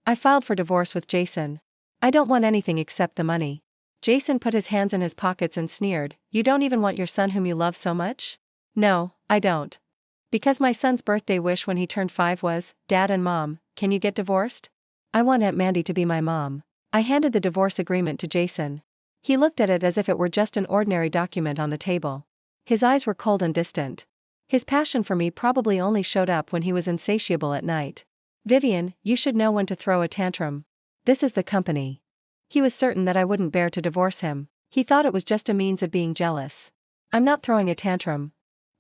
I filed for divorce with Jason. I don't want anything except the money. Jason put his hands in his pockets and sneered, you don't even want your son whom you love so much? No, I don't. Because my son's birthday wish when he turned 5 was, Dad and Mom, can you get divorced? I want Aunt Mandy to be my mom. I handed the divorce agreement to Jason. He looked at it as if it were just an ordinary document on the table. His eyes were cold and distant. His passion for me probably only showed up when he was insatiable at night. Vivian, you should know when to throw a tantrum. This is the company. He was certain that I wouldn't bear to divorce him. He thought it was just a means of being jealous. I'm not throwing a tantrum.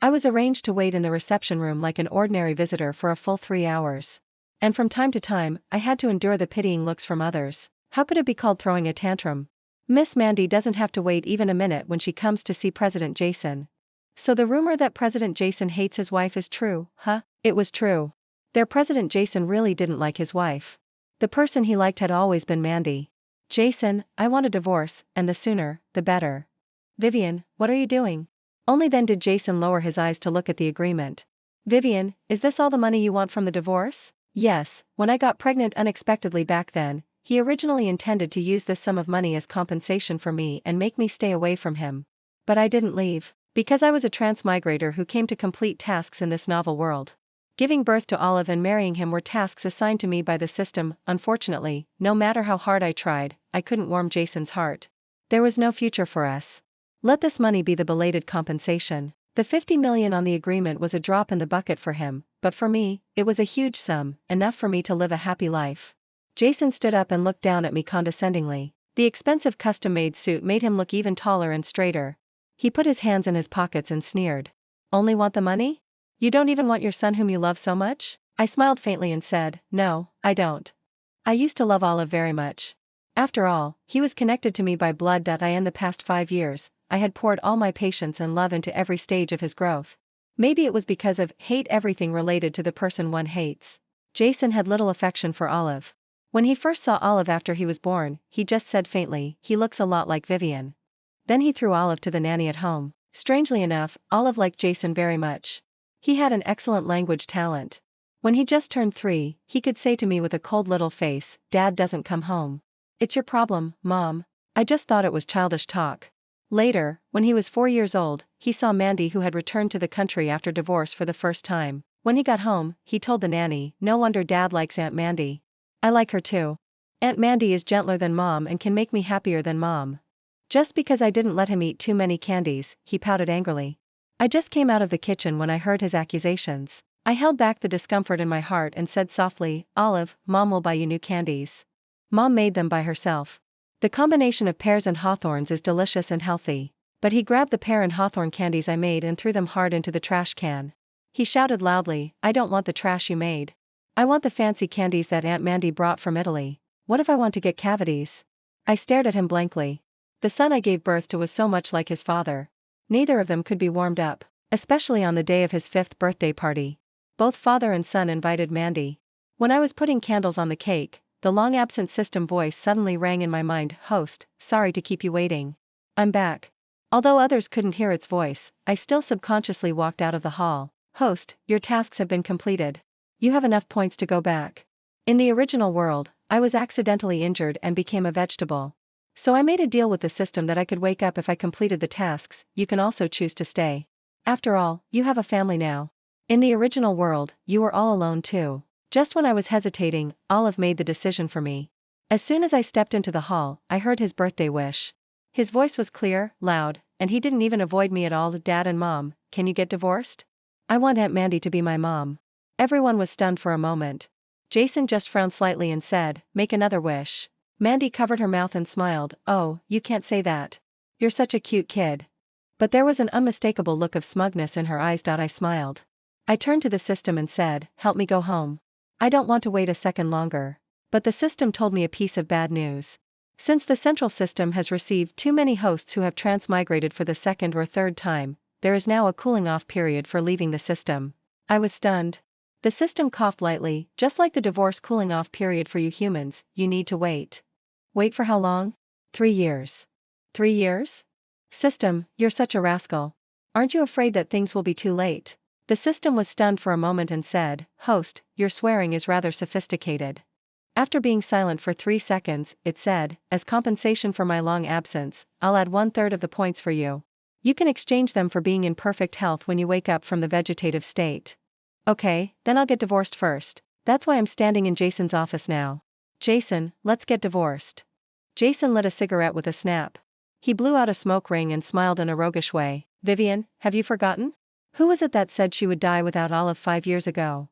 I was arranged to wait in the reception room like an ordinary visitor for a full 3 hours. And from time to time, I had to endure the pitying looks from others. How could it be called throwing a tantrum? Miss Mandy doesn't have to wait even a minute when she comes to see President Jason. So the rumor that President Jason hates his wife is true, huh? It was true. Their President Jason really didn't like his wife. The person he liked had always been Mandy. Jason, I want a divorce, and the sooner, the better. Vivian, what are you doing? Only then did Jason lower his eyes to look at the agreement. Vivian, is this all the money you want from the divorce? Yes, when I got pregnant unexpectedly back then, he originally intended to use this sum of money as compensation for me and make me stay away from him. But I didn't leave, because I was a transmigrator who came to complete tasks in this novel world. Giving birth to Olive and marrying him were tasks assigned to me by the system. Unfortunately, no matter how hard I tried, I couldn't warm Jason's heart. There was no future for us. Let this money be the belated compensation. The $50 million on the agreement was a drop in the bucket for him, but for me, it was a huge sum, enough for me to live a happy life. Jason stood up and looked down at me condescendingly. The expensive custom-made suit made him look even taller and straighter. He put his hands in his pockets and sneered. Only want the money? You don't even want your son whom you love so much? I smiled faintly and said, no, I don't. I used to love Olive very much. After all, he was connected to me by blood. In the past 5 years, I had poured all my patience and love into every stage of his growth. Maybe it was because of hate everything related to the person one hates. Jason had little affection for Olive. When he first saw Olive after he was born, he just said faintly, he looks a lot like Vivian. Then he threw Olive to the nanny at home. Strangely enough, Olive liked Jason very much. He had an excellent language talent. When he just turned 3, he could say to me with a cold little face, Dad doesn't come home. It's your problem, Mom. I just thought it was childish talk. Later, when he was 4 years old, he saw Mandy who had returned to the country after divorce for the first time. When he got home, he told the nanny, no wonder Dad likes Aunt Mandy. I like her too. Aunt Mandy is gentler than Mom and can make me happier than Mom. Just because I didn't let him eat too many candies, he pouted angrily. I just came out of the kitchen when I heard his accusations. I held back the discomfort in my heart and said softly, Olive, Mom will buy you new candies. Mom made them by herself. The combination of pears and hawthorns is delicious and healthy. But he grabbed the pear and hawthorn candies I made and threw them hard into the trash can. He shouted loudly, I don't want the trash you made. I want the fancy candies that Aunt Mandy brought from Italy. What if I want to get cavities? I stared at him blankly. The son I gave birth to was so much like his father. Neither of them could be warmed up, especially on the day of his 5th birthday party. Both father and son invited Mandy. When I was putting candles on the cake, the long-absent system voice suddenly rang in my mind, Host, sorry to keep you waiting. I'm back. Although others couldn't hear its voice, I still subconsciously walked out of the hall. Host, your tasks have been completed. You have enough points to go back. In the original world, I was accidentally injured and became a vegetable. So I made a deal with the system that I could wake up if I completed the tasks. You can also choose to stay. After all, you have a family now. In the original world, you were all alone too. Just when I was hesitating, Olive made the decision for me. As soon as I stepped into the hall, I heard his birthday wish. His voice was clear, loud, and he didn't even avoid me at all. Dad and Mom, can you get divorced? I want Aunt Mandy to be my mom. Everyone was stunned for a moment. Jason just frowned slightly and said, make another wish. Mandy covered her mouth and smiled, oh, you can't say that. You're such a cute kid. But there was an unmistakable look of smugness in her eyes. I smiled. I turned to the system and said, help me go home. I don't want to wait a second longer. But the system told me a piece of bad news. Since the central system has received too many hosts who have transmigrated for the 2nd or 3rd time, there is now a cooling-off period for leaving the system. I was stunned. The system coughed lightly, just like the divorce cooling-off period for you humans, you need to wait. Wait for how long? 3 years. 3 years? System, you're such a rascal. Aren't you afraid that things will be too late? The system was stunned for a moment and said, Host, your swearing is rather sophisticated. After being silent for 3 seconds, it said, as compensation for my long absence, I'll add 1/3 of the points for you. You can exchange them for being in perfect health when you wake up from the vegetative state. Okay, then I'll get divorced first. That's why I'm standing in Jason's office now. Jason, let's get divorced. Jason lit a cigarette with a snap. He blew out a smoke ring and smiled in a roguish way. Vivian, have you forgotten? Who was it that said she would die without Olive 5 years ago?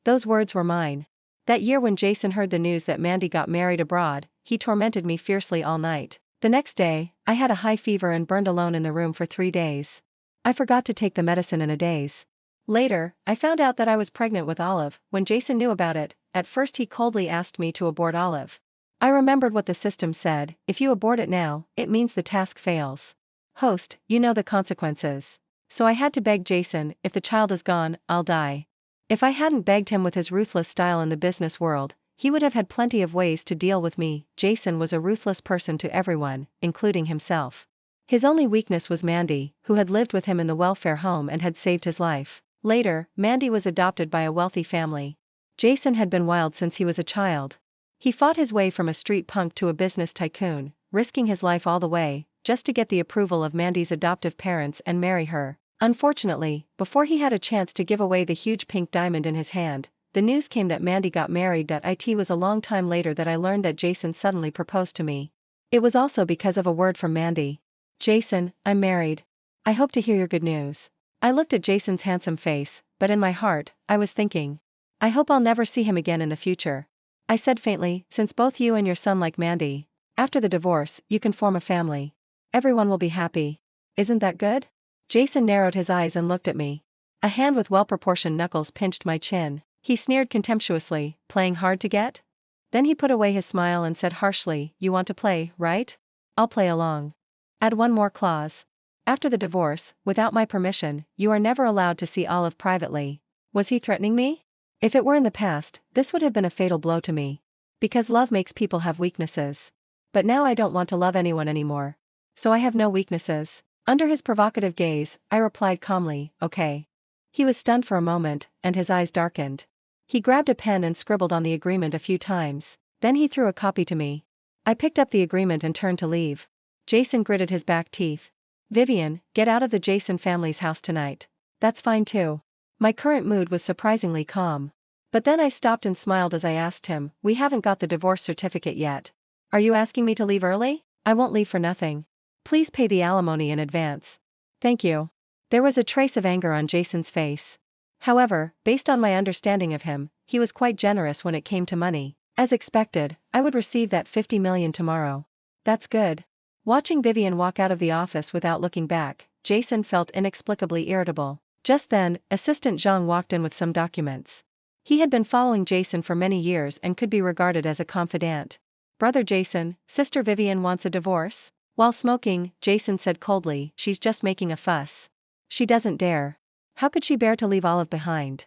Those words were mine. That year when Jason heard the news that Mandy got married abroad, he tormented me fiercely all night. The next day, I had a high fever and burned alone in the room for 3 days. I forgot to take the medicine in a daze. Later, I found out that I was pregnant with Olive. When Jason knew about it, at first he coldly asked me to abort Olive. I remembered what the system said: if you abort it now, it means the task fails. Host, you know the consequences. So I had to beg Jason, if the child is gone, I'll die. If I hadn't begged him with his ruthless style in the business world, he would have had plenty of ways to deal with me. Jason was a ruthless person to everyone, including himself. His only weakness was Mandy, who had lived with him in the welfare home and had saved his life. Later, Mandy was adopted by a wealthy family. Jason had been wild since he was a child. He fought his way from a street punk to a business tycoon, risking his life all the way, just to get the approval of Mandy's adoptive parents and marry her. Unfortunately, before he had a chance to give away the huge pink diamond in his hand, the news came that Mandy got married. It was a long time later that I learned that Jason suddenly proposed to me. It was also because of a word from Mandy. Jason, I'm married. I hope to hear your good news. I looked at Jason's handsome face, but in my heart, I was thinking, I hope I'll never see him again in the future. I said faintly, since both you and your son like Mandy, after the divorce, you can form a family. Everyone will be happy. Isn't that good? Jason narrowed his eyes and looked at me. A hand with well-proportioned knuckles pinched my chin. He sneered contemptuously, playing hard to get? Then he put away his smile and said harshly, you want to play, right? I'll play along. Add one more clause. After the divorce, without my permission, you are never allowed to see Olive privately. Was he threatening me? If it were in the past, this would have been a fatal blow to me. Because love makes people have weaknesses. But now I don't want to love anyone anymore. So I have no weaknesses. Under his provocative gaze, I replied calmly, okay. He was stunned for a moment, and his eyes darkened. He grabbed a pen and scribbled on the agreement a few times, then he threw a copy to me. I picked up the agreement and turned to leave. Jason gritted his back teeth. Vivian, get out of the Jason family's house tonight. That's fine too. My current mood was surprisingly calm. But then I stopped and smiled as I asked him, we haven't got the divorce certificate yet. Are you asking me to leave early? I won't leave for nothing. Please pay the alimony in advance. Thank you. There was a trace of anger on Jason's face. However, based on my understanding of him, he was quite generous when it came to money. As expected, I would receive that 50 million tomorrow. That's good. Watching Vivian walk out of the office without looking back, Jason felt inexplicably irritable. Just then, Assistant Zhang walked in with some documents. He had been following Jason for many years and could be regarded as a confidant. Brother Jason, Sister Vivian wants a divorce? While smoking, Jason said coldly, she's just making a fuss. She doesn't dare. How could she bear to leave Olive behind?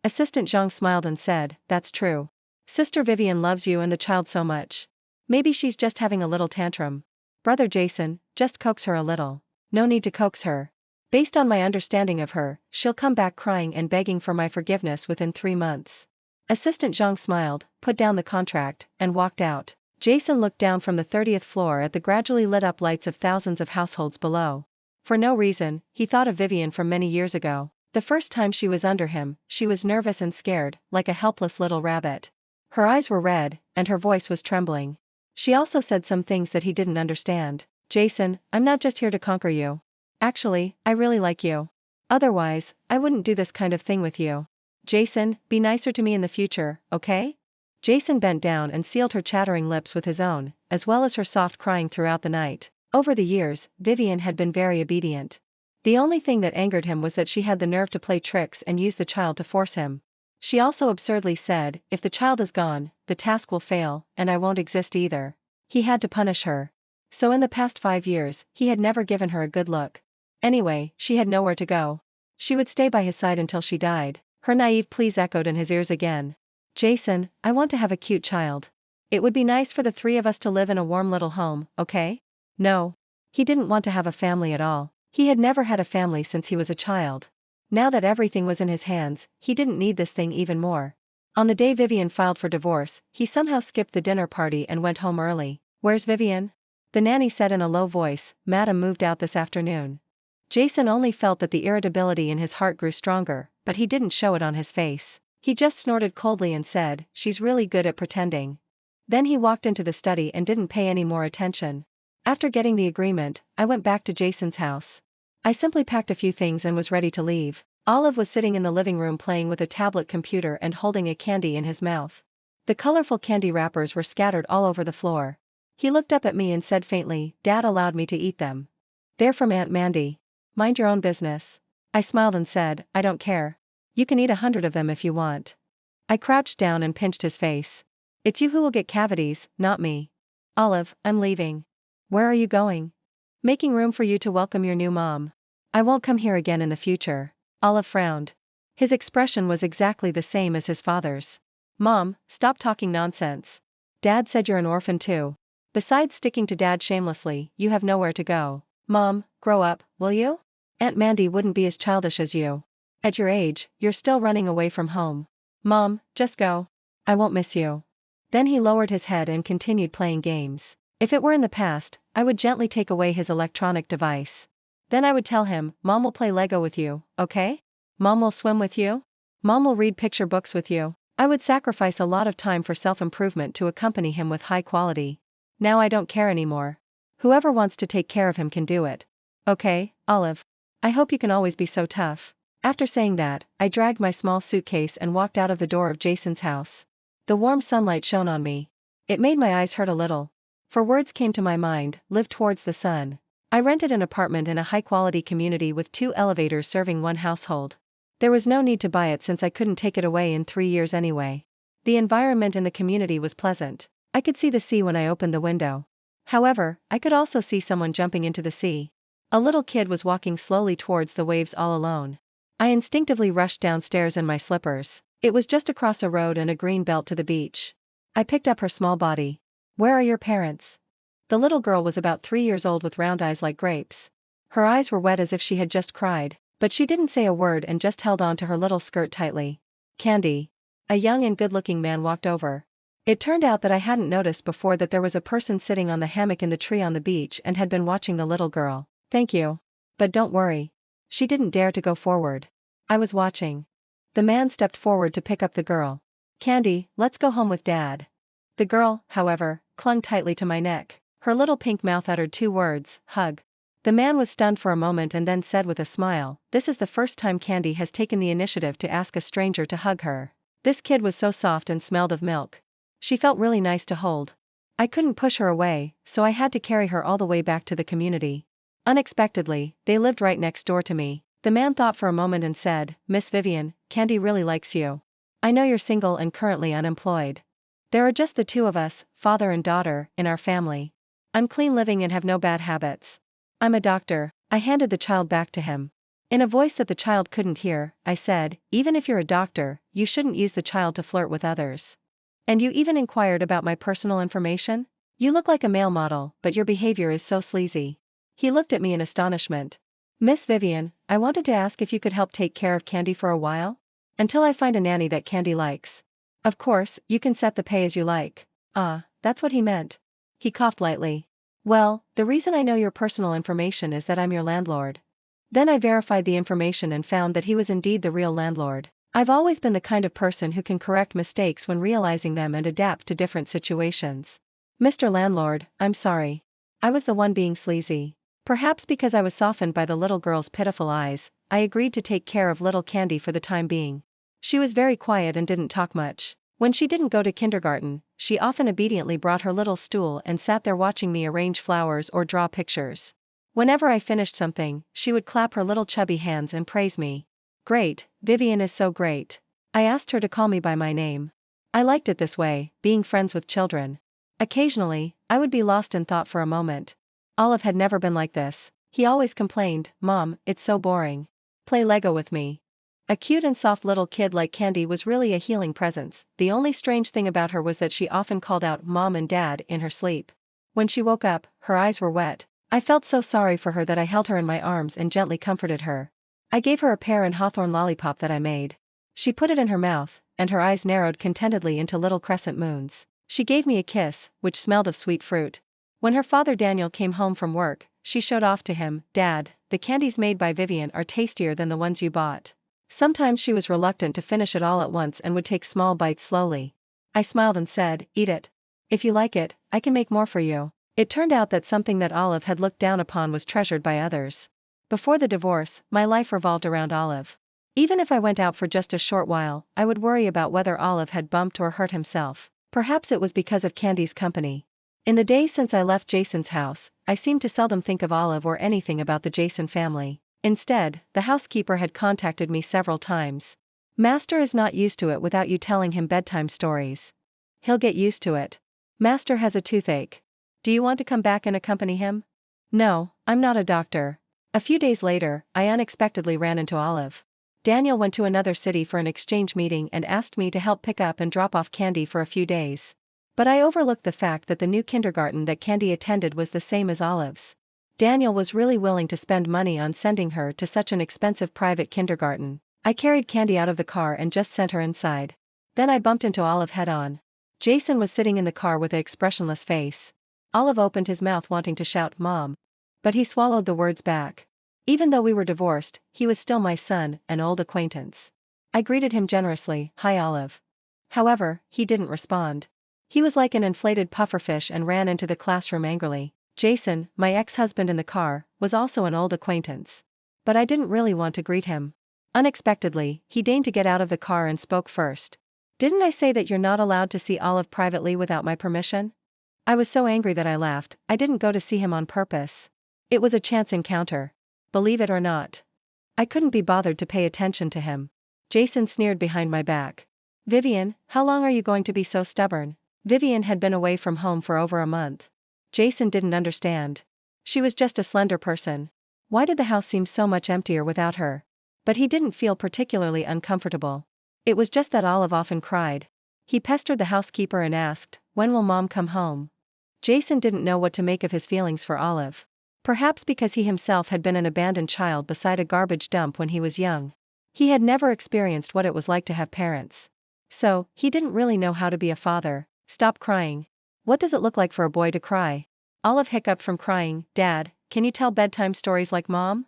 Assistant Zhang smiled and said, that's true. Sister Vivian loves you and the child so much. Maybe she's just having a little tantrum. Brother Jason, just coax her a little. No need to coax her. Based on my understanding of her, she'll come back crying and begging for my forgiveness within 3 months. Assistant Zhang smiled, put down the contract, and walked out. Jason looked down from the 30th floor at the gradually lit up lights of thousands of households below. For no reason, he thought of Vivian from many years ago. The first time she was under him, she was nervous and scared, like a helpless little rabbit. Her eyes were red, and her voice was trembling. She also said some things that he didn't understand. Jason, I'm not just here to conquer you. Actually, I really like you. Otherwise, I wouldn't do this kind of thing with you. Jason, be nicer to me in the future, okay? Jason bent down and sealed her chattering lips with his own, as well as her soft crying throughout the night. Over the years, Vivian had been very obedient. The only thing that angered him was that she had the nerve to play tricks and use the child to force him. She also absurdly said, if the child is gone, the task will fail, and I won't exist either. He had to punish her. So in the past 5 years, he had never given her a good look. Anyway, she had nowhere to go. She would stay by his side until she died. Her naive pleas echoed in his ears again. Jason, I want to have a cute child. It would be nice for the 3 of us to live in a warm little home, okay? No. He didn't want to have a family at all. He had never had a family since he was a child. Now that everything was in his hands, he didn't need this thing even more. On the day Vivian filed for divorce, he somehow skipped the dinner party and went home early. Where's Vivian? The nanny said in a low voice. Madam moved out this afternoon. Jason only felt that the irritability in his heart grew stronger, but he didn't show it on his face. He just snorted coldly and said, she's really good at pretending. Then he walked into the study and didn't pay any more attention. After getting the agreement, I went back to Jason's house. I simply packed a few things and was ready to leave. Olive was sitting in the living room playing with a tablet computer and holding a candy in his mouth. The colorful candy wrappers were scattered all over the floor. He looked up at me and said faintly, Dad allowed me to eat them. They're from Aunt Mandy. Mind your own business. I smiled and said, I don't care. You can eat 100 of them if you want. I crouched down and pinched his face. It's you who will get cavities, not me. Olive, I'm leaving. Where are you going? Making room for you to welcome your new mom. I won't come here again in the future. Olive frowned. His expression was exactly the same as his father's. Mom, stop talking nonsense. Dad said you're an orphan too. Besides sticking to Dad shamelessly, you have nowhere to go. Mom, grow up, will you? Aunt Mandy wouldn't be as childish as you. At your age, you're still running away from home. Mom, just go. I won't miss you. Then he lowered his head and continued playing games. If it were in the past, I would gently take away his electronic device. Then I would tell him, Mom will play Lego with you, okay? Mom will swim with you? Mom will read picture books with you. I would sacrifice a lot of time for self-improvement to accompany him with high quality. Now I don't care anymore. Whoever wants to take care of him can do it. Okay, Olive. I hope you can always be so tough. After saying that, I dragged my small suitcase and walked out of the door of Jason's house. The warm sunlight shone on me. It made my eyes hurt a little. For words came to my mind, live towards the sun. I rented an apartment in a high-quality community with 2 elevators serving 1 household. There was no need to buy it since I couldn't take it away in 3 years anyway. The environment in the community was pleasant. I could see the sea when I opened the window. However, I could also see someone jumping into the sea. A little kid was walking slowly towards the waves all alone. I instinctively rushed downstairs in my slippers. It was just across a road and a green belt to the beach. I picked up her small body. Where are your parents? The little girl was about 3 years old with round eyes like grapes. Her eyes were wet as if she had just cried, but she didn't say a word and just held on to her little skirt tightly. Candy. A young and good-looking man walked over. It turned out that I hadn't noticed before that there was a person sitting on the hammock in the tree on the beach and had been watching the little girl. Thank you. But don't worry. She didn't dare to go forward. I was watching. The man stepped forward to pick up the girl. Candy, let's go home with Dad. The girl, however, clung tightly to my neck. Her little pink mouth uttered 2 words, hug. The man was stunned for a moment and then said with a smile, this is the first time Candy has taken the initiative to ask a stranger to hug her. This kid was so soft and smelled of milk. She felt really nice to hold. I couldn't push her away, so I had to carry her all the way back to the community. Unexpectedly, they lived right next door to me. The man thought for a moment and said, Miss Vivian, Candy really likes you. I know you're single and currently unemployed. There are just the 2 of us, father and daughter, in our family. I'm clean living and have no bad habits. I'm a doctor. I handed the child back to him. In a voice that the child couldn't hear, I said, even if you're a doctor, you shouldn't use the child to flirt with others. And you even inquired about my personal information? You look like a male model, but your behavior is so sleazy. He looked at me in astonishment. Miss Vivian, I wanted to ask if you could help take care of Candy for a while? Until I find a nanny that Candy likes. Of course, you can set the pay as you like. Ah, that's what he meant. He coughed lightly. Well, the reason I know your personal information is that I'm your landlord. Then I verified the information and found that he was indeed the real landlord. I've always been the kind of person who can correct mistakes when realizing them and adapt to different situations. Mr. Landlord, I'm sorry. I was the one being sleazy. Perhaps because I was softened by the little girl's pitiful eyes, I agreed to take care of little Candy for the time being. She was very quiet and didn't talk much. When she didn't go to kindergarten, she often obediently brought her little stool and sat there watching me arrange flowers or draw pictures. Whenever I finished something, she would clap her little chubby hands and praise me. Great, Vivian is so great. I asked her to call me by my name. I liked it this way, being friends with children. Occasionally, I would be lost in thought for a moment. Olive had never been like this. He always complained, Mom, it's so boring. Play Lego with me. A cute and soft little kid like Candy was really a healing presence. The only strange thing about her was that she often called out Mom and Dad in her sleep. When she woke up, her eyes were wet. I felt so sorry for her that I held her in my arms and gently comforted her. I gave her a pear and hawthorn lollipop that I made. She put it in her mouth, and her eyes narrowed contentedly into little crescent moons. She gave me a kiss, which smelled of sweet fruit. When her father Daniel came home from work, she showed off to him, "Dad, the candies made by Vivian are tastier than the ones you bought." Sometimes she was reluctant to finish it all at once and would take small bites slowly. I smiled and said, "Eat it. If you like it, I can make more for you." It turned out that something that Olive had looked down upon was treasured by others. Before the divorce, my life revolved around Olive. Even if I went out for just a short while, I would worry about whether Olive had bumped or hurt himself. Perhaps it was because of Candy's company. In the days since I left Jason's house, I seemed to seldom think of Olive or anything about the Jason family. Instead, the housekeeper had contacted me several times. "Master is not used to it without you telling him bedtime stories. He'll get used to it. Master has a toothache. Do you want to come back and accompany him?" "No, I'm not a doctor." A few days later, I unexpectedly ran into Olive. Daniel went to another city for an exchange meeting and asked me to help pick up and drop off Candy for a few days. But I overlooked the fact that the new kindergarten that Candy attended was the same as Olive's. Daniel was really willing to spend money on sending her to such an expensive private kindergarten. I carried Candy out of the car and just sent her inside. Then I bumped into Olive head-on. Jason was sitting in the car with an expressionless face. Olive opened his mouth wanting to shout, "Mom." But he swallowed the words back. Even though we were divorced, he was still my son, an old acquaintance. I greeted him generously, "Hi Olive." However, he didn't respond. He was like an inflated pufferfish and ran into the classroom angrily. Jason, my ex-husband in the car, was also an old acquaintance. But I didn't really want to greet him. Unexpectedly, he deigned to get out of the car and spoke first. "Didn't I say that you're not allowed to see Olive privately without my permission?" I was so angry that I laughed. I didn't go to see him on purpose. It was a chance encounter. Believe it or not. I couldn't be bothered to pay attention to him. Jason sneered behind my back. "Vivian, how long are you going to be so stubborn?" Vivian had been away from home for over a month. Jason didn't understand. She was just a slender person. Why did the house seem so much emptier without her? But he didn't feel particularly uncomfortable. It was just that Olive often cried. He pestered the housekeeper and asked, "When will Mom come home?" Jason didn't know what to make of his feelings for Olive. Perhaps because he himself had been an abandoned child beside a garbage dump when he was young. He had never experienced what it was like to have parents. So, he didn't really know how to be a father. "Stop crying. What does it look like for a boy to cry?" Olive hiccuped from crying. "Dad, can you tell bedtime stories like Mom?"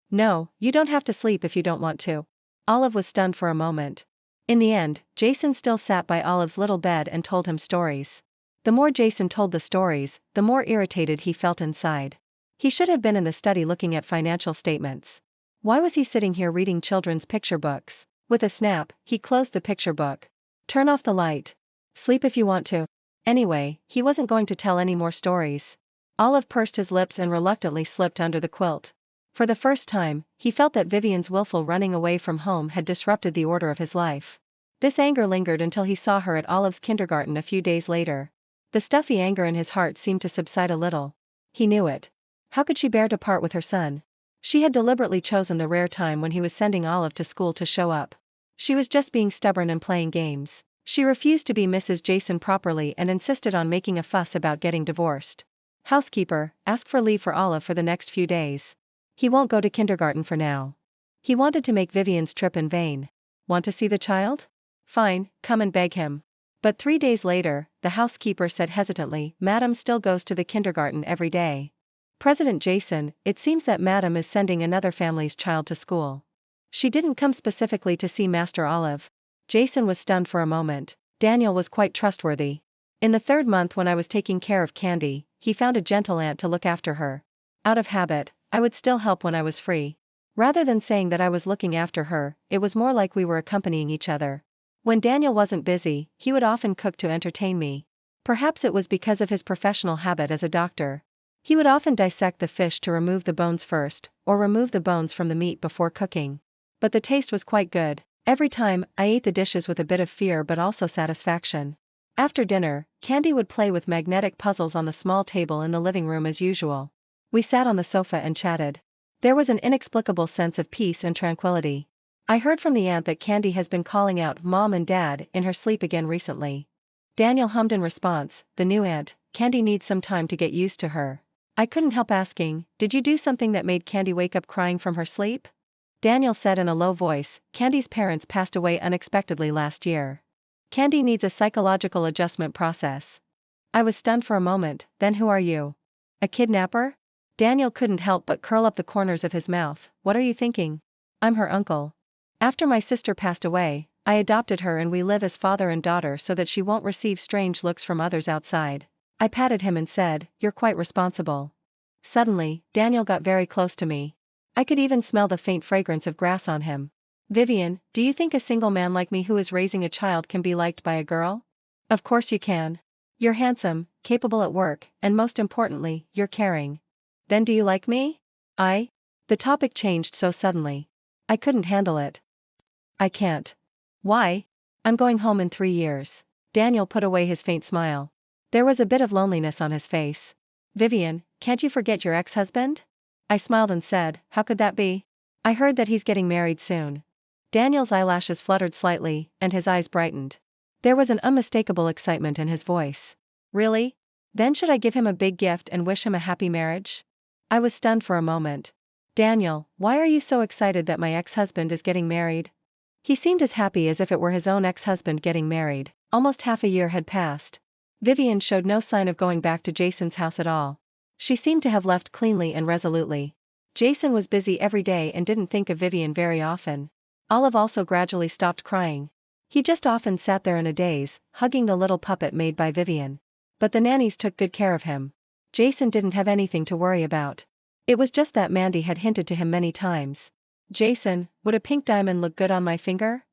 "No, you don't have to sleep if you don't want to." Olive was stunned for a moment. In the end, Jason still sat by Olive's little bed and told him stories. The more Jason told the stories, the more irritated he felt inside. He should have been in the study looking at financial statements. Why was he sitting here reading children's picture books? With a snap, he closed the picture book. "Turn off the light. Sleep if you want to." Anyway, he wasn't going to tell any more stories. Olive pursed his lips and reluctantly slipped under the quilt. For the first time, he felt that Vivian's willful running away from home had disrupted the order of his life. This anger lingered until he saw her at Olive's kindergarten a few days later. The stuffy anger in his heart seemed to subside a little. He knew it. How could she bear to part with her son? She had deliberately chosen the rare time when he was sending Olive to school to show up. She was just being stubborn and playing games. She refused to be Mrs. Jason properly and insisted on making a fuss about getting divorced. "Housekeeper, ask for leave for Olive for the next few days. He won't go to kindergarten for now." He wanted to make Vivian's trip in vain. "Want to see the child? Fine, come and beg him." But 3 days later, the housekeeper said hesitantly, "Madam still goes to the kindergarten every day." "President Jason, it seems that Madam is sending another family's child to school. She didn't come specifically to see Master Olive." Jason was stunned for a moment. Daniel was quite trustworthy. In the 3rd month when I was taking care of Candy, he found a gentle aunt to look after her. Out of habit, I would still help when I was free. Rather than saying that I was looking after her, it was more like we were accompanying each other. When Daniel wasn't busy, he would often cook to entertain me. Perhaps it was because of his professional habit as a doctor. He would often dissect the fish to remove the bones first, or remove the bones from the meat before cooking. But the taste was quite good. Every time, I ate the dishes with a bit of fear but also satisfaction. After dinner, Candy would play with magnetic puzzles on the small table in the living room as usual. We sat on the sofa and chatted. There was an inexplicable sense of peace and tranquility. I heard from the aunt that Candy has been calling out Mom and Dad in her sleep again recently. Daniel hummed in response, "The new aunt, Candy needs some time to get used to her." I couldn't help asking, "Did you do something that made Candy wake up crying from her sleep?" Daniel said in a low voice, "Candy's parents passed away unexpectedly last year. Candy needs a psychological adjustment process. I was stunned for a moment. Then who are you? A kidnapper? Daniel couldn't help but curl up the corners of his mouth. What are you thinking? I'm her uncle. After my sister passed away, I adopted her and we live as father and daughter so that she won't receive strange looks from others outside. I patted him and said, you're quite responsible. Suddenly, Daniel got very close to me. I could even smell the faint fragrance of grass on him. Vivian, do you think a single man like me who is raising a child can be liked by a girl? Of course you can. You're handsome, capable at work, and most importantly, you're caring. Then do you like me? The topic changed so suddenly. I couldn't handle it. I can't. Why? I'm going home in 3 years. Daniel put away his faint smile. There was a bit of loneliness on his face. Vivian, can't you forget your ex-husband? I smiled and said, how could that be? I heard that he's getting married soon. Daniel's eyelashes fluttered slightly, and his eyes brightened. There was an unmistakable excitement in his voice. Really? Then should I give him a big gift and wish him a happy marriage? I was stunned for a moment. Daniel, why are you so excited that my ex-husband is getting married? He seemed as happy as if it were his own ex-husband getting married. Almost half a year had passed. Vivian showed no sign of going back to Jason's house at all. She seemed to have left cleanly and resolutely. Jason was busy every day and didn't think of Vivian very often. Olive also gradually stopped crying. He just often sat there in a daze, hugging the little puppet made by Vivian. But the nannies took good care of him. Jason didn't have anything to worry about. It was just that Mandy had hinted to him many times. Jason, would a pink diamond look good on my finger?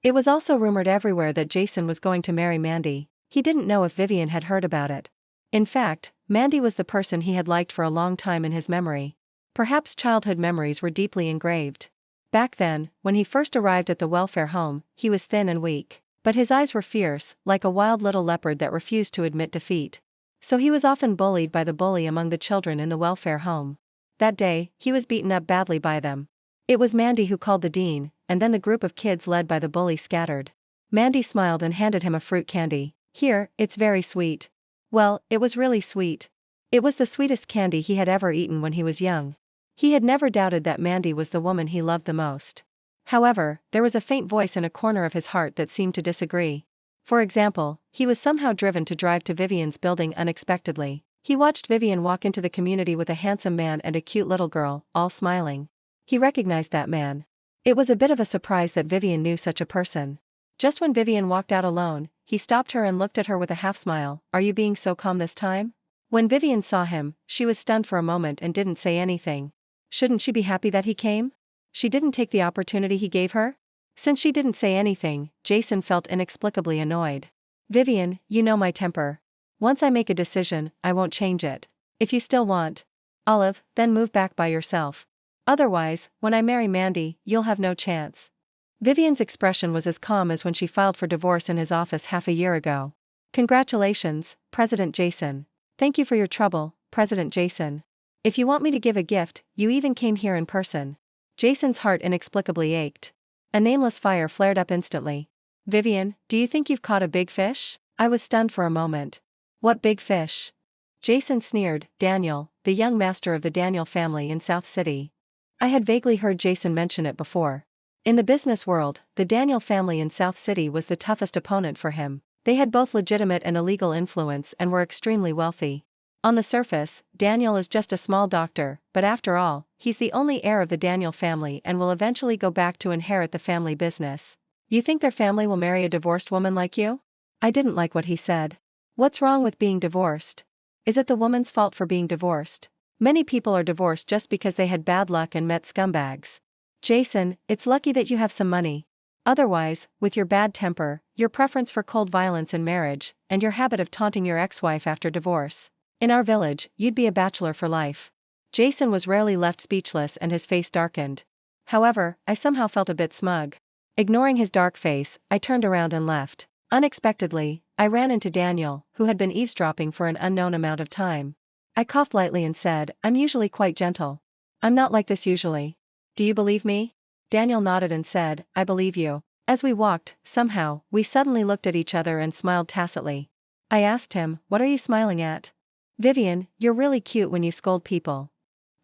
It was also rumored everywhere that Jason was going to marry Mandy. He didn't know if Vivian had heard about it. In fact, Mandy was the person he had liked for a long time in his memory. Perhaps childhood memories were deeply engraved. Back then, when he first arrived at the welfare home, he was thin and weak, but his eyes were fierce, like a wild little leopard that refused to admit defeat. So he was often bullied by the bully among the children in the welfare home. That day, he was beaten up badly by them. It was Mandy who called the dean, and then the group of kids led by the bully scattered. Mandy smiled and handed him a fruit candy. Here, it's very sweet. Well, it was really sweet. It was the sweetest candy he had ever eaten when he was young. He had never doubted that Mandy was the woman he loved the most. However, there was a faint voice in a corner of his heart that seemed to disagree. For example, he was somehow driven to drive to Vivian's building unexpectedly. He watched Vivian walk into the community with a handsome man and a cute little girl, all smiling. He recognized that man. It was a bit of a surprise that Vivian knew such a person. Just when Vivian walked out alone, he stopped her and looked at her with a half-smile. Are you being so calm this time? When Vivian saw him, she was stunned for a moment and didn't say anything. Shouldn't she be happy that he came? She didn't take the opportunity he gave her? Since she didn't say anything, Jason felt inexplicably annoyed. Vivian, you know my temper. Once I make a decision, I won't change it. If you still want Olive, then move back by yourself. Otherwise, when I marry Mandy, you'll have no chance. Vivian's expression was as calm as when she filed for divorce in his office half a year ago. Congratulations, President Jason. Thank you for your trouble, President Jason. If you want me to give a gift, you even came here in person. Jason's heart inexplicably ached. A nameless fire flared up instantly. Vivian, do you think you've caught a big fish? I was stunned for a moment. What big fish? Jason sneered. Daniel, the young master of the Daniel family in South City. I had vaguely heard Jason mention it before. In the business world, the Daniel family in South City was the toughest opponent for him. They had both legitimate and illegal influence and were extremely wealthy. On the surface, Daniel is just a small doctor, but after all, he's the only heir of the Daniel family and will eventually go back to inherit the family business. You think their family will marry a divorced woman like you? I didn't like what he said. What's wrong with being divorced? Is it the woman's fault for being divorced? Many people are divorced just because they had bad luck and met scumbags. Jason, it's lucky that you have some money. Otherwise, with your bad temper, your preference for cold violence in marriage, and your habit of taunting your ex-wife after divorce, in our village, you'd be a bachelor for life. Jason was rarely left speechless and his face darkened. However, I somehow felt a bit smug. Ignoring his dark face, I turned around and left. Unexpectedly, I ran into Daniel, who had been eavesdropping for an unknown amount of time. I coughed lightly and said, I'm usually quite gentle. I'm not like this usually. Do you believe me? Daniel nodded and said, I believe you. As we walked, somehow, we suddenly looked at each other and smiled tacitly. I asked him, what are you smiling at? Vivian, you're really cute when you scold people.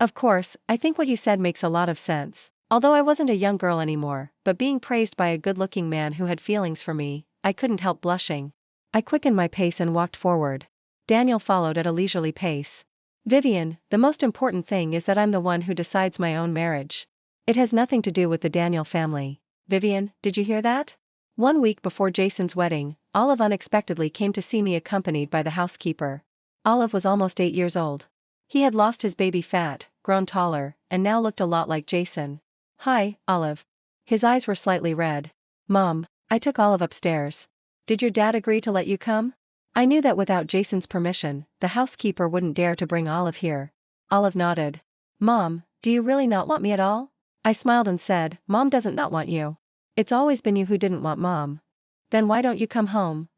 Of course, I think what you said makes a lot of sense. Although I wasn't a young girl anymore, but being praised by a good-looking man who had feelings for me, I couldn't help blushing. I quickened my pace and walked forward. Daniel followed at a leisurely pace. Vivian, the most important thing is that I'm the one who decides my own marriage. It has nothing to do with the Daniel family. Vivian, did you hear that? 1 week before Jason's wedding, Olive unexpectedly came to see me accompanied by the housekeeper. Olive was almost 8 years old. He had lost his baby fat, grown taller, and now looked a lot like Jason. Hi, Olive. His eyes were slightly red. Mom, I took Olive upstairs. Did your dad agree to let you come? I knew that without Jason's permission, the housekeeper wouldn't dare to bring Olive here. Olive nodded. Mom, do you really not want me at all? I smiled and said, Mom doesn't not want you. It's always been you who didn't want Mom. Then why don't you come home?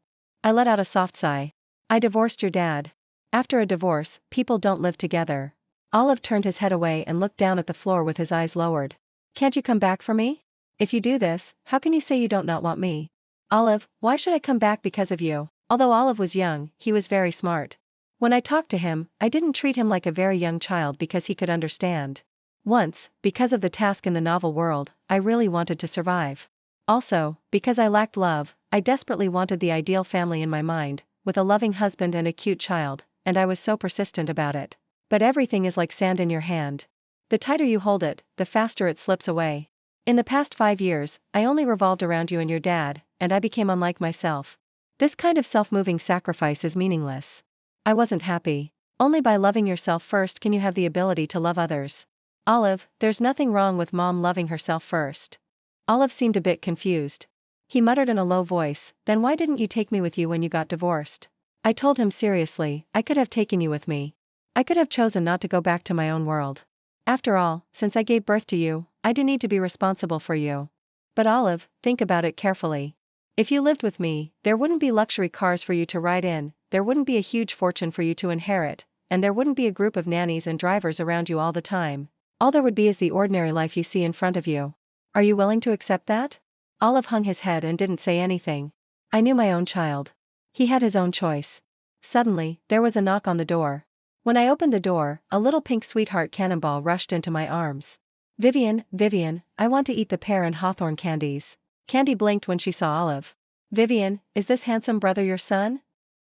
I let out a soft sigh. I divorced your dad. After a divorce, people don't live together. Olive turned his head away and looked down at the floor with his eyes lowered. Can't you come back for me? If you do this, how can you say you don't not want me? Olive, why should I come back because of you? Although Olive was young, he was very smart. When I talked to him, I didn't treat him like a very young child because he could understand. Once, because of the task in the novel world, I really wanted to survive. Also, because I lacked love, I desperately wanted the ideal family in my mind, with a loving husband and a cute child, and I was so persistent about it. But everything is like sand in your hand. The tighter you hold it, the faster it slips away. In the past 5 years, I only revolved around you and your dad, and I became unlike myself. This kind of self-moving sacrifice is meaningless. I wasn't happy. Only by loving yourself first can you have the ability to love others. Olive, there's nothing wrong with Mom loving herself first. Olive seemed a bit confused. He muttered in a low voice, then why didn't you take me with you when you got divorced? I told him seriously, I could have taken you with me. I could have chosen not to go back to my own world. After all, since I gave birth to you, I do need to be responsible for you. But Olive, think about it carefully. If you lived with me, there wouldn't be luxury cars for you to ride in, there wouldn't be a huge fortune for you to inherit, and there wouldn't be a group of nannies and drivers around you all the time. All there would be is the ordinary life you see in front of you. Are you willing to accept that? Olive hung his head and didn't say anything. I knew my own child. He had his own choice. Suddenly, there was a knock on the door. When I opened the door, a little pink sweetheart cannonball rushed into my arms. Vivian, Vivian, I want to eat the pear and hawthorn candies. Candy blinked when she saw Olive. Vivian, is this handsome brother your son?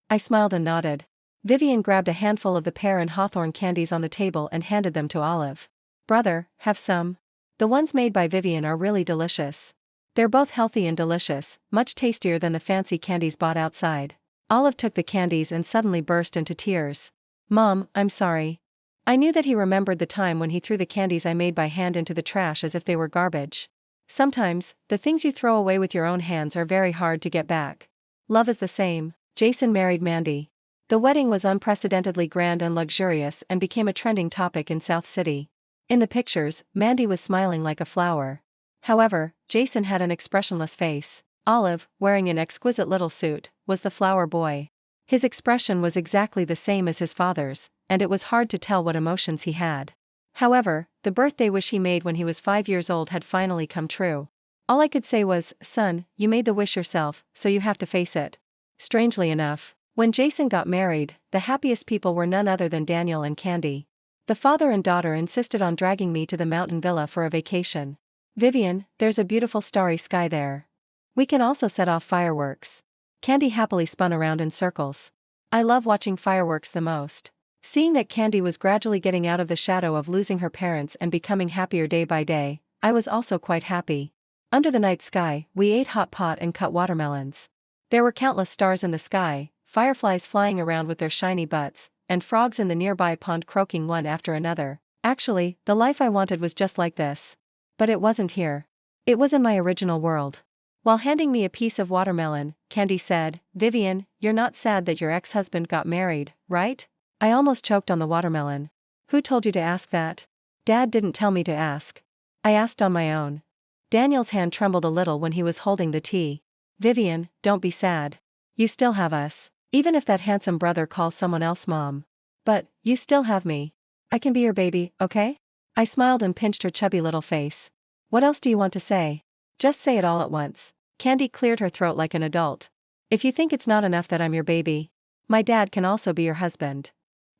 I smiled and nodded. Vivian grabbed a handful of the pear and hawthorn candies on the table and handed them to Olive. Brother, have some. The ones made by Vivian are really delicious. They're both healthy and delicious, much tastier than the fancy candies bought outside. Olive took the candies and suddenly burst into tears. Mom, I'm sorry. I knew that he remembered the time when he threw the candies I made by hand into the trash as if they were garbage. Sometimes, the things you throw away with your own hands are very hard to get back. Love is the same. Jason married Mandy. The wedding was unprecedentedly grand and luxurious and became a trending topic in South City. In the pictures, Mandy was smiling like a flower. However, Jason had an expressionless face. Olive, wearing an exquisite little suit, was the flower boy. His expression was exactly the same as his father's, and it was hard to tell what emotions he had. However, the birthday wish he made when he was 5 years old had finally come true. All I could say was, son, you made the wish yourself, so you have to face it. Strangely enough, when Jason got married, the happiest people were none other than Daniel and Candy. The father and daughter insisted on dragging me to the mountain villa for a vacation. Vivian, there's a beautiful starry sky there. We can also set off fireworks. Candy happily spun around in circles. I love watching fireworks the most. Seeing that Candy was gradually getting out of the shadow of losing her parents and becoming happier day by day, I was also quite happy. Under the night sky, we ate hot pot and cut watermelons. There were countless stars in the sky, fireflies flying around with their shiny butts, and frogs in the nearby pond croaking one after another. Actually, the life I wanted was just like this. But it wasn't here. It was in my original world. While handing me a piece of watermelon, Candy said, Vivian, you're not sad that your ex-husband got married, right? I almost choked on the watermelon. Who told you to ask that? Dad didn't tell me to ask. I asked on my own. Daniel's hand trembled a little when he was holding the tea. Vivian, don't be sad. You still have us. Even if that handsome brother calls someone else mom. But, you still have me. I can be your baby, okay? I smiled and pinched her chubby little face. What else do you want to say? Just say it all at once. Candy cleared her throat like an adult. If you think it's not enough that I'm your baby, my dad can also be your husband.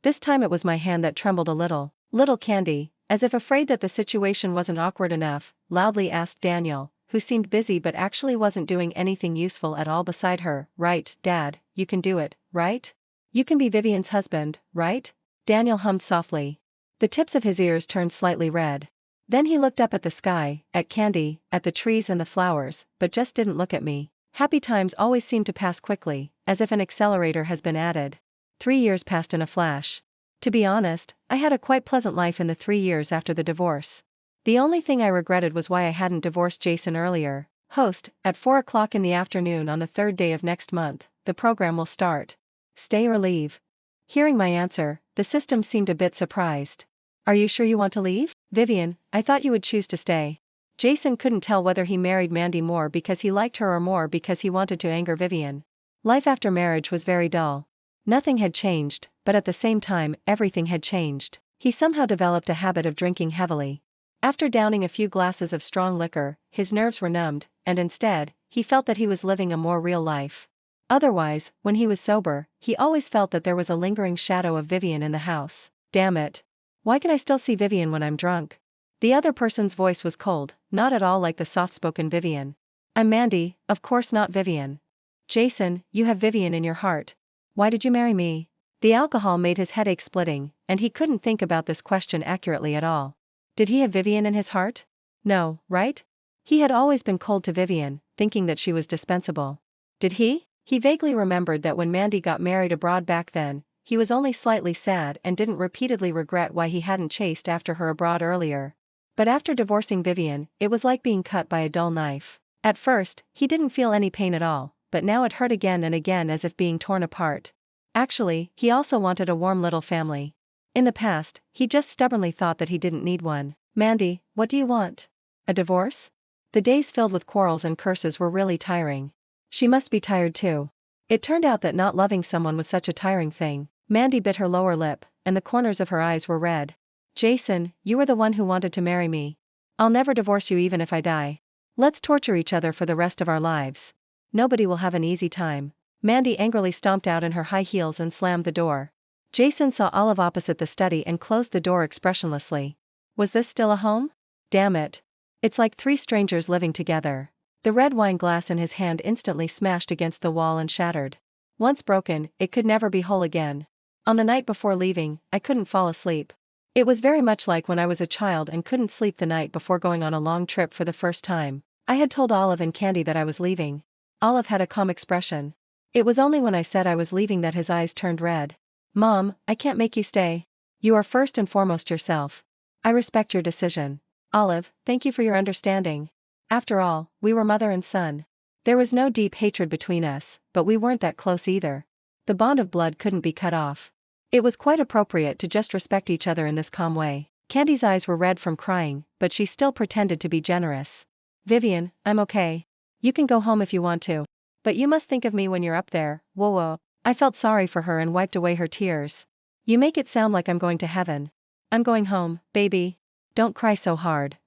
This time it was my hand that trembled a little. Little Candy, as if afraid that the situation wasn't awkward enough, loudly asked Daniel, who seemed busy but actually wasn't doing anything useful at all beside her. Right, Dad, you can do it, right? You can be Vivian's husband, right? Daniel hummed softly. The tips of his ears turned slightly red. Then he looked up at the sky, at Candy, at the trees and the flowers, but just didn't look at me. Happy times always seem to pass quickly, as if an accelerator has been added. 3 years passed in a flash. To be honest, I had a quite pleasant life in the 3 years after the divorce. The only thing I regretted was why I hadn't divorced Jason earlier. Host, at 4 o'clock in the afternoon on the 3rd day of next month, the program will start. Stay or leave? Hearing my answer, the system seemed a bit surprised. Are you sure you want to leave? Vivian, I thought you would choose to stay. Jason couldn't tell whether he married Mandy more because he liked her or more because he wanted to anger Vivian. Life after marriage was very dull. Nothing had changed, but at the same time, everything had changed. He somehow developed a habit of drinking heavily. After downing a few glasses of strong liquor, his nerves were numbed, and instead, he felt that he was living a more real life. Otherwise, when he was sober, he always felt that there was a lingering shadow of Vivian in the house. Damn it. Why can I still see Vivian when I'm drunk? The other person's voice was cold, not at all like the soft-spoken Vivian. I'm Mandy, of course not Vivian. Jason, you have Vivian in your heart. Why did you marry me? The alcohol made his headache splitting, and he couldn't think about this question accurately at all. Did he have Vivian in his heart? No, right? He had always been cold to Vivian, thinking that she was dispensable. Did he? He vaguely remembered that when Mandy got married abroad back then, he was only slightly sad and didn't repeatedly regret why he hadn't chased after her abroad earlier. But after divorcing Vivian, it was like being cut by a dull knife. At first, he didn't feel any pain at all, but now it hurt again and again as if being torn apart. Actually, he also wanted a warm little family. In the past, he just stubbornly thought that he didn't need one. Mandy, what do you want? A divorce? The days filled with quarrels and curses were really tiring. She must be tired too. It turned out that not loving someone was such a tiring thing. Mandy bit her lower lip, and the corners of her eyes were red. Jason, you were the one who wanted to marry me. I'll never divorce you even if I die. Let's torture each other for the rest of our lives. Nobody will have an easy time. Mandy angrily stomped out in her high heels and slammed the door. Jason saw Olive opposite the study and closed the door expressionlessly. Was this still a home? Damn it. It's like 3 strangers living together. The red wine glass in his hand instantly smashed against the wall and shattered. Once broken, it could never be whole again. On the night before leaving, I couldn't fall asleep. It was very much like when I was a child and couldn't sleep the night before going on a long trip for the first time. I had told Olive and Candy that I was leaving. Olive had a calm expression. It was only when I said I was leaving that his eyes turned red. Mom, I can't make you stay. You are first and foremost yourself. I respect your decision. Olive, thank you for your understanding. After all, we were mother and son. There was no deep hatred between us, but we weren't that close either. The bond of blood couldn't be cut off. It was quite appropriate to just respect each other in this calm way. Candy's eyes were red from crying, but she still pretended to be generous. Vivian, I'm okay. You can go home if you want to. But you must think of me when you're up there. Whoa. I felt sorry for her and wiped away her tears. You make it sound like I'm going to heaven. I'm going home, baby. Don't cry so hard.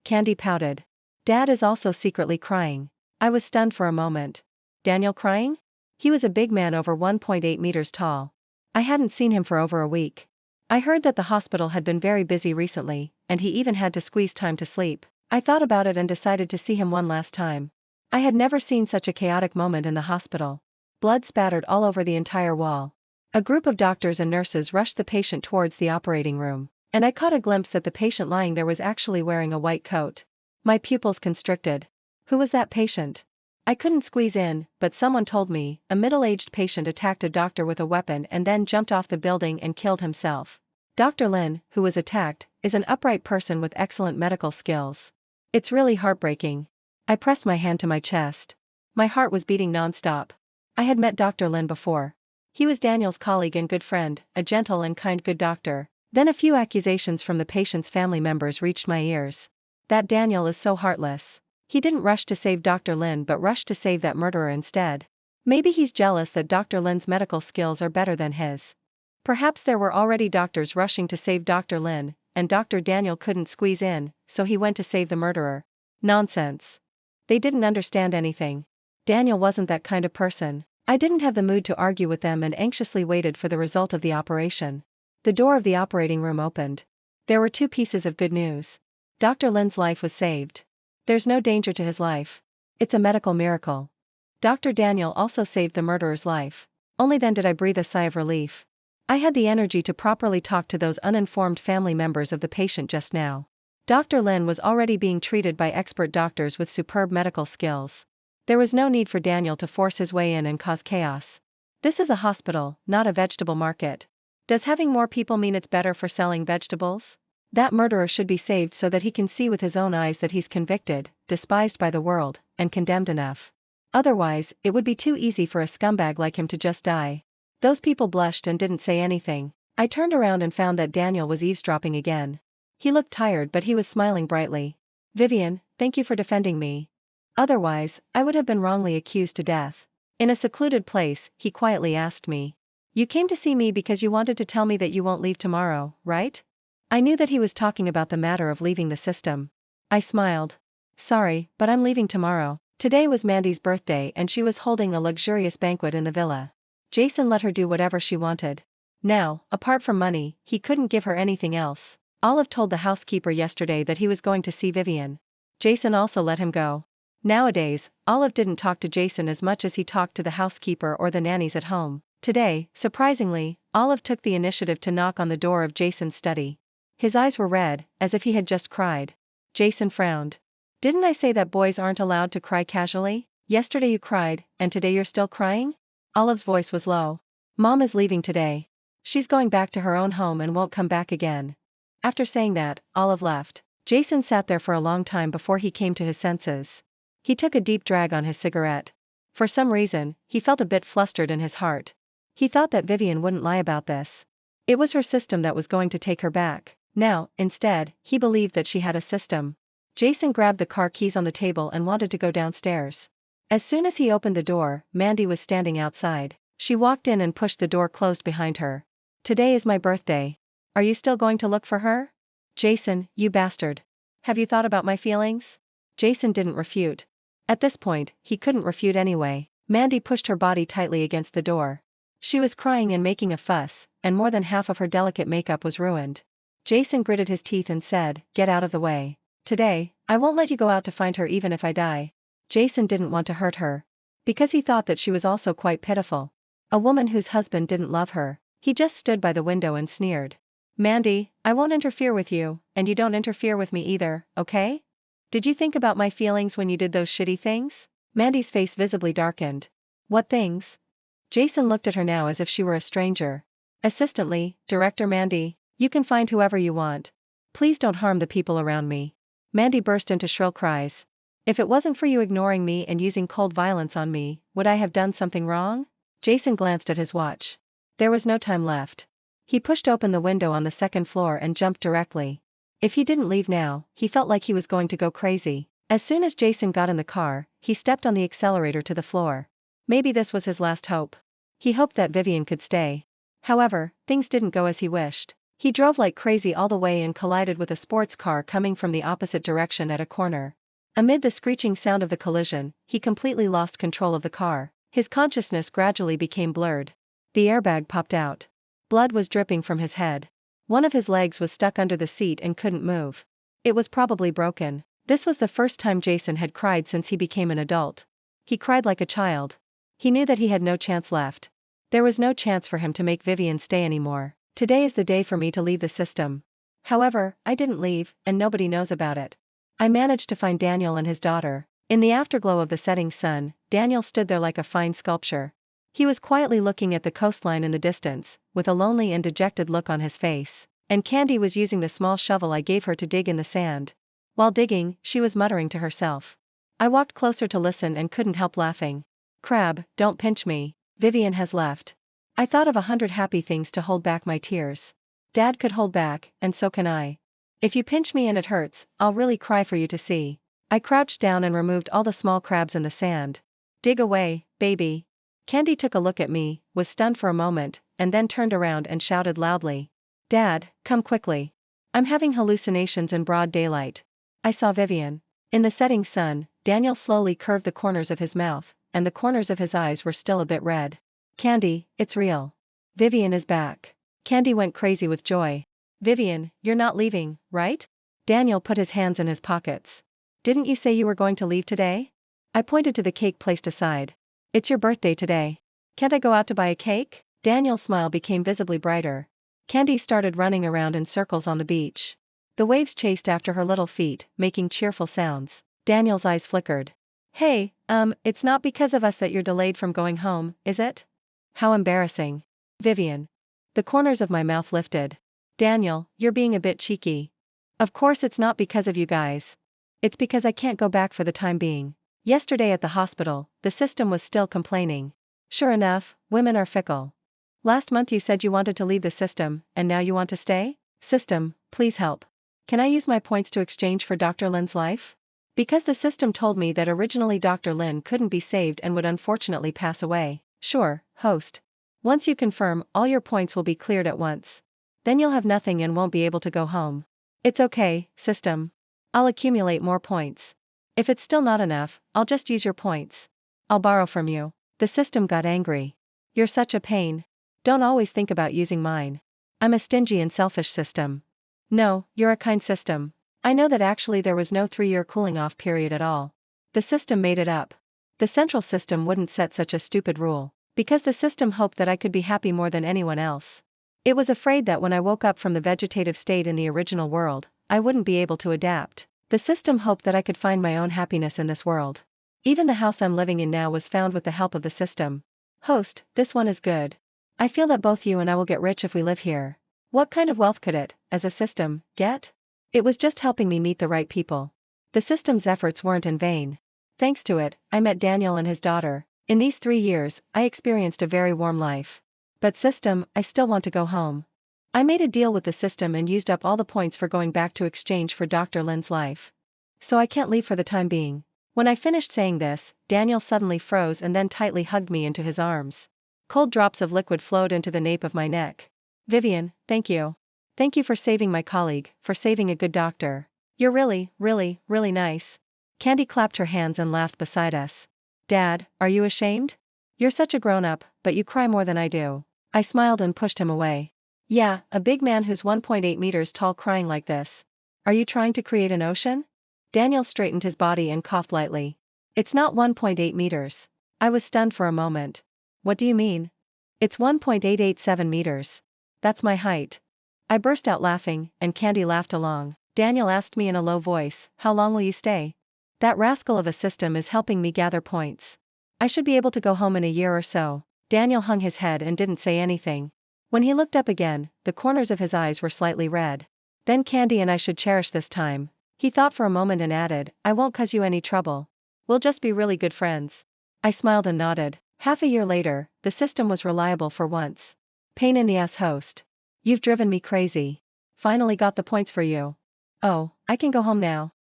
Candy pouted. Dad is also secretly crying. I was stunned for a moment. Daniel crying? He was a big man over 1.8 meters tall. I hadn't seen him for over a week. I heard that the hospital had been very busy recently, and he even had to squeeze time to sleep. I thought about it and decided to see him one last time. I had never seen such a chaotic moment in the hospital. Blood spattered all over the entire wall. A group of doctors and nurses rushed the patient towards the operating room, and I caught a glimpse that the patient lying there was actually wearing a white coat. My pupils constricted. Who was that patient? I couldn't squeeze in, but someone told me, a middle-aged patient attacked a doctor with a weapon and then jumped off the building and killed himself. Dr. Lin, who was attacked, is an upright person with excellent medical skills. It's really heartbreaking. I pressed my hand to my chest. My heart was beating non-stop. I had met Dr. Lin before. He was Daniel's colleague and good friend, a gentle and kind good doctor. Then a few accusations from the patient's family members reached my ears. That Daniel is so heartless. He didn't rush to save Dr. Lin but rushed to save that murderer instead. Maybe he's jealous that Dr. Lin's medical skills are better than his. Perhaps there were already doctors rushing to save Dr. Lin, and Dr. Daniel couldn't squeeze in, so he went to save the murderer. Nonsense. They didn't understand anything. Daniel wasn't that kind of person. I didn't have the mood to argue with them and anxiously waited for the result of the operation. The door of the operating room opened. There were 2 pieces of good news. Dr. Lin's life was saved. There's no danger to his life. It's a medical miracle. Dr. Daniel also saved the murderer's life. Only then did I breathe a sigh of relief. I had the energy to properly talk to those uninformed family members of the patient just now. Dr. Lin was already being treated by expert doctors with superb medical skills. There was no need for Daniel to force his way in and cause chaos. This is a hospital, not a vegetable market. Does having more people mean it's better for selling vegetables? That murderer should be saved so that he can see with his own eyes that he's convicted, despised by the world, and condemned enough. Otherwise, it would be too easy for a scumbag like him to just die. Those people blushed and didn't say anything. I turned around and found that Daniel was eavesdropping again. He looked tired but he was smiling brightly. Vivian, thank you for defending me. Otherwise, I would have been wrongly accused to death. In a secluded place, he quietly asked me. You came to see me because you wanted to tell me that you won't leave tomorrow, right? I knew that he was talking about the matter of leaving the system. I smiled. Sorry, but I'm leaving tomorrow. Today was Mandy's birthday and she was holding a luxurious banquet in the villa. Jason let her do whatever she wanted. Now, apart from money, he couldn't give her anything else. Olive told the housekeeper yesterday that he was going to see Vivian. Jason also let him go. Nowadays, Olive didn't talk to Jason as much as he talked to the housekeeper or the nannies at home. Today, surprisingly, Olive took the initiative to knock on the door of Jason's study. His eyes were red, as if he had just cried. Jason frowned. Didn't I say that boys aren't allowed to cry casually? Yesterday you cried, and today you're still crying? Olive's voice was low. Mom is leaving today. She's going back to her own home and won't come back again. After saying that, Olive left. Jason sat there for a long time before he came to his senses. He took a deep drag on his cigarette. For some reason, he felt a bit flustered in his heart. He thought that Vivian wouldn't lie about this. It was her system that was going to take her back. Now, instead, he believed that she had a system. Jason grabbed the car keys on the table and wanted to go downstairs. As soon as he opened the door, Mandy was standing outside. She walked in and pushed the door closed behind her. Today is my birthday. Are you still going to look for her? Jason, you bastard. Have you thought about my feelings? Jason didn't refute. At this point, he couldn't refute anyway. Mandy pushed her body tightly against the door. She was crying and making a fuss, and more than half of her delicate makeup was ruined. Jason gritted his teeth and said, "Get out of the way. Today, I won't let you go out to find her even if I die." Jason didn't want to hurt her. Because he thought that she was also quite pitiful. A woman whose husband didn't love her. He just stood by the window and sneered. Mandy, I won't interfere with you, and you don't interfere with me either, okay? Did you think about my feelings when you did those shitty things? Mandy's face visibly darkened. What things? Jason looked at her now as if she were a stranger. Assistantly, Director Mandy, you can find whoever you want. Please don't harm the people around me. Mandy burst into shrill cries. If it wasn't for you ignoring me and using cold violence on me, would I have done something wrong? Jason glanced at his watch. There was no time left. He pushed open the window on the second floor and jumped directly. If he didn't leave now, he felt like he was going to go crazy. As soon as Jason got in the car, he stepped on the accelerator to the floor. Maybe this was his last hope. He hoped that Vivian could stay. However, things didn't go as he wished. He drove like crazy all the way and collided with a sports car coming from the opposite direction at a corner. Amid the screeching sound of the collision, he completely lost control of the car. His consciousness gradually became blurred. The airbag popped out. Blood was dripping from his head. One of his legs was stuck under the seat and couldn't move. It was probably broken. This was the first time Jason had cried since he became an adult. He cried like a child. He knew that he had no chance left. There was no chance for him to make Vivian stay anymore. Today is the day for me to leave the system. However, I didn't leave, and nobody knows about it. I managed to find Daniel and his daughter. In the afterglow of the setting sun, Daniel stood there like a fine sculpture. He was quietly looking at the coastline in the distance, with a lonely and dejected look on his face, and Candy was using the small shovel I gave her to dig in the sand. While digging, she was muttering to herself. I walked closer to listen and couldn't help laughing. Crab, don't pinch me. Vivian has left. I thought of 100 happy things to hold back my tears. Dad could hold back, and so can I. If you pinch me and it hurts, I'll really cry for you to see. I crouched down and removed all the small crabs in the sand. Dig away, baby. Candy took a look at me, was stunned for a moment, and then turned around and shouted loudly. Dad, come quickly. I'm having hallucinations in broad daylight. I saw Vivian. In the setting sun, Daniel slowly curved the corners of his mouth, and the corners of his eyes were still a bit red. Candy, it's real. Vivian is back. Candy went crazy with joy. Vivian, you're not leaving, right? Daniel put his hands in his pockets. Didn't you say you were going to leave today? I pointed to the cake placed aside. It's your birthday today. Can't I go out to buy a cake? Daniel's smile became visibly brighter. Candy started running around in circles on the beach. The waves chased after her little feet, making cheerful sounds. Daniel's eyes flickered. Hey, it's not because of us that you're delayed from going home, is it? How embarrassing. Vivian. The corners of my mouth lifted. Daniel, you're being a bit cheeky. Of course it's not because of you guys. It's because I can't go back for the time being. Yesterday at the hospital, the system was still complaining. Sure enough, women are fickle. Last month you said you wanted to leave the system, and now you want to stay? System, please help. Can I use my points to exchange for Dr. Lin's life? Because the system told me that originally Dr. Lin couldn't be saved and would unfortunately pass away. Sure, host. Once you confirm, all your points will be cleared at once. Then you'll have nothing and won't be able to go home. It's okay, system. I'll accumulate more points. If it's still not enough, I'll just use your points. I'll borrow from you. The system got angry. You're such a pain. Don't always think about using mine. I'm a stingy and selfish system. No, you're a kind system. I know that actually there was no 3-year cooling off period at all. The system made it up. The central system wouldn't set such a stupid rule, because the system hoped that I could be happy more than anyone else. It was afraid that when I woke up from the vegetative state in the original world, I wouldn't be able to adapt. The system hoped that I could find my own happiness in this world. Even the house I'm living in now was found with the help of the system. Host, this one is good. I feel that both you and I will get rich if we live here. What kind of wealth could it, as a system, get? It was just helping me meet the right people. The system's efforts weren't in vain. Thanks to it, I met Daniel and his daughter. In these 3 years, I experienced a very warm life. But system, I still want to go home. I made a deal with the system and used up all the points for going back to exchange for Dr. Lin's life. So I can't leave for the time being. When I finished saying this, Daniel suddenly froze and then tightly hugged me into his arms. Cold drops of liquid flowed into the nape of my neck. Vivian, thank you. Thank you for saving my colleague, for saving a good doctor. You're really, really, really nice. Candy clapped her hands and laughed beside us. Dad, are you ashamed? You're such a grown-up, but you cry more than I do. I smiled and pushed him away. Yeah, a big man who's 1.8 meters tall crying like this. Are you trying to create an ocean? Daniel straightened his body and coughed lightly. It's not 1.8 meters. I was stunned for a moment. What do you mean? It's 1.887 meters. That's my height. I burst out laughing, and Candy laughed along. Daniel asked me in a low voice, how long will you stay? That rascal of a system is helping me gather points. I should be able to go home in a year or so. Daniel hung his head and didn't say anything. When he looked up again, the corners of his eyes were slightly red. Then Candy and I should cherish this time. He thought for a moment and added, I won't cause you any trouble. We'll just be really good friends. I smiled and nodded. Half a year later, the system was reliable for once. Pain in the ass host. You've driven me crazy. Finally got the points for you. Oh, I can go home now.